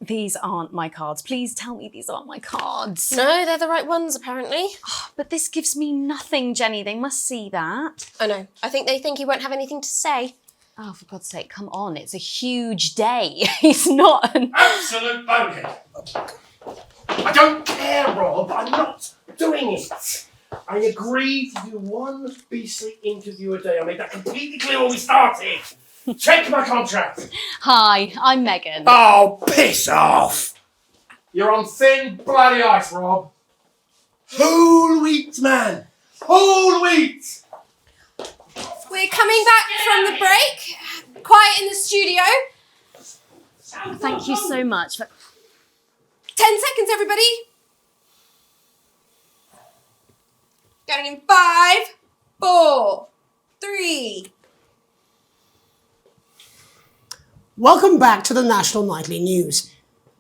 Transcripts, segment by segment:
These aren't my cards. Please tell me these aren't my cards. No, they're the right ones, apparently. Oh, but this gives me nothing, Jenny. They must see that. I know. I think they think he won't have anything to say. Oh, for God's sake, come on. It's a huge day. He's not an... Absolute bonehead. I don't care, Rob. I'm not doing it. I agreed to do one beastly interview a day. I made that completely clear when we started. Check my contract. Hi, I'm Megan. Oh, piss off. You're on thin, bloody ice, Rob. Whole wheat, man. Whole wheat. We're coming back from the break. Quiet in the studio. Thank you so much. 10 seconds, everybody. Going in 5, 4, 3. Welcome back to the National Nightly News.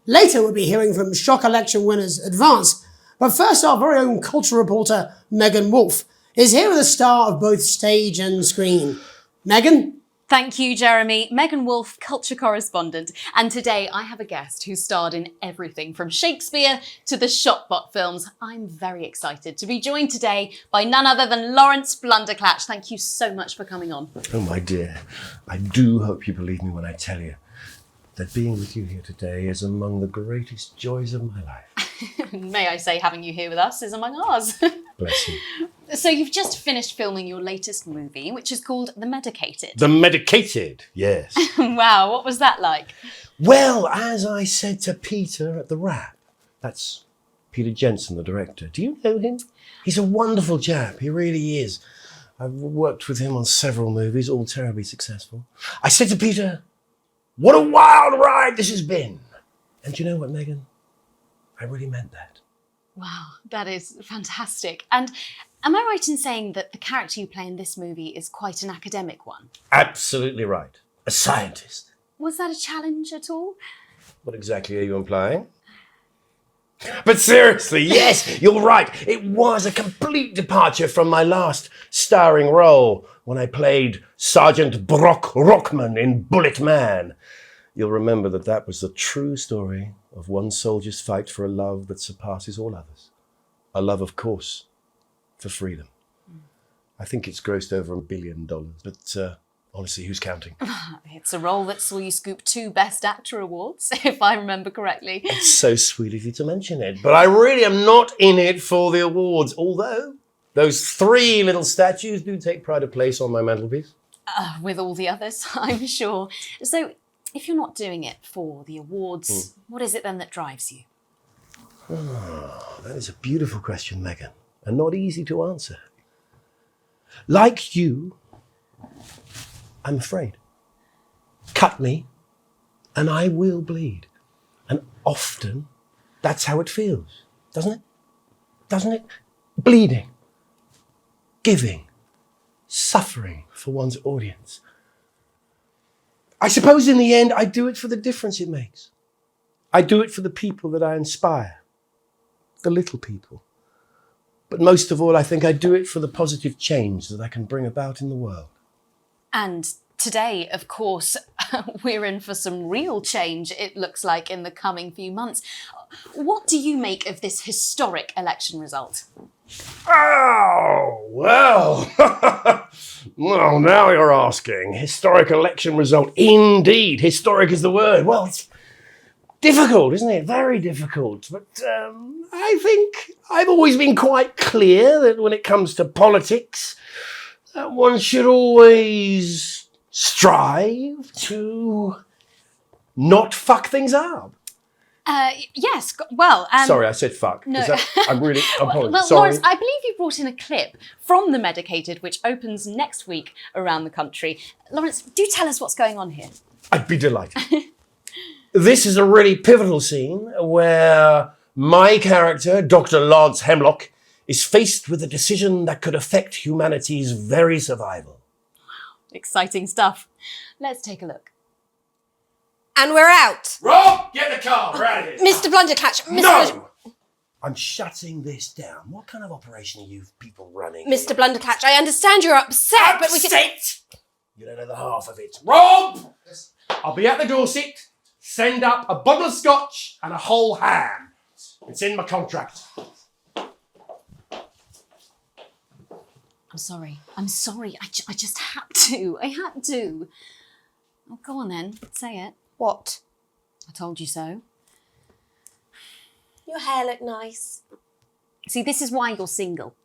Later we'll be hearing from shock election winners Advance, but first our very own culture reporter Megan Wolfe is here with a star of both stage and screen. Megan? Thank you, Jeremy. Megan Wolfe, culture correspondent. And today I have a guest who starred in everything from Shakespeare to the Shotbot films. I'm very excited to be joined today by none other than Lawrence Blunderclatch. Thank you so much for coming on. Oh, my dear. I do hope you believe me when I tell you that being with you here today is among the greatest joys of my life. May I say, having you here with us is among ours. Bless you. So you've just finished filming your latest movie, which is called The Medicated. The Medicated, yes. Wow, what was that like? Well, as I said to Peter at the Wrap, that's Peter Jensen, the director. Do you know him? He's a wonderful chap, he really is. I've worked with him on several movies, all terribly successful. I said to Peter, what a wild ride this has been. And do you know what, Megan? I really meant that. Wow, that is fantastic. And am I right in saying that the character you play in this movie is quite an academic one? Absolutely right. A scientist. Was that a challenge at all? What exactly are you implying? But seriously, yes, you're right. It was a complete departure from my last starring role when I played Sergeant Brock Rockman in Bullet Man. You'll remember that was the true story of one soldier's fight for a love that surpasses all others. A love, of course, for freedom. I think it's grossed over $1 billion, but honestly, who's counting? It's a role that saw you scoop 2 Best Actor awards, if I remember correctly. It's so sweet of you to mention it, but I really am not in it for the awards, although those 3 little statues do take pride of place on my mantelpiece. With all the others, I'm sure. So, if you're not doing it for the awards, what is it then that drives you? Oh, that is a beautiful question, Megan, and not easy to answer. Like you, I'm afraid. Cut me, and I will bleed. And often, that's how it feels, doesn't it? Doesn't it? Bleeding, giving, suffering for one's audience. I suppose in the end, I do it for the difference it makes. I do it for the people that I inspire, the little people. But most of all, I think I do it for the positive change that I can bring about in the world. And today, of course, we're in for some real change, it looks like, in the coming few months. What do you make of this historic election result? Oh, well. Well, now you're asking. Historic election result. Indeed. Historic is the word. Well, it's difficult, isn't it? Very difficult. But I think I've always been quite clear that when it comes to politics, one should always strive to not fuck things up. Yes, well... Sorry, I said fuck. No. I'm really... apologies. Well, Sorry. Lawrence, I believe you brought in a clip from The Medicated, which opens next week around the country. Lawrence, do tell us what's going on here. I'd be delighted. This is a really pivotal scene where my character, Dr. Lance Hemlock, is faced with a decision that could affect humanity's very survival. Exciting stuff. Let's take a look. And we're out. Rob, get the car. We're out of here. Mr. Blunderclatch. No! I'm shutting this down. What kind of operation are you people running? Mr. Blunderclatch, I understand you're upset, but we can... Upset? You don't know the half of it. Rob! I'll be at the Dorset. send up a bottle of scotch and a whole ham. It's in my contract. I'm sorry. I'm sorry. I just had to. I had to. Oh, go on then. Say it. What? I told you so. Your hair looked nice. See, this is why you're single.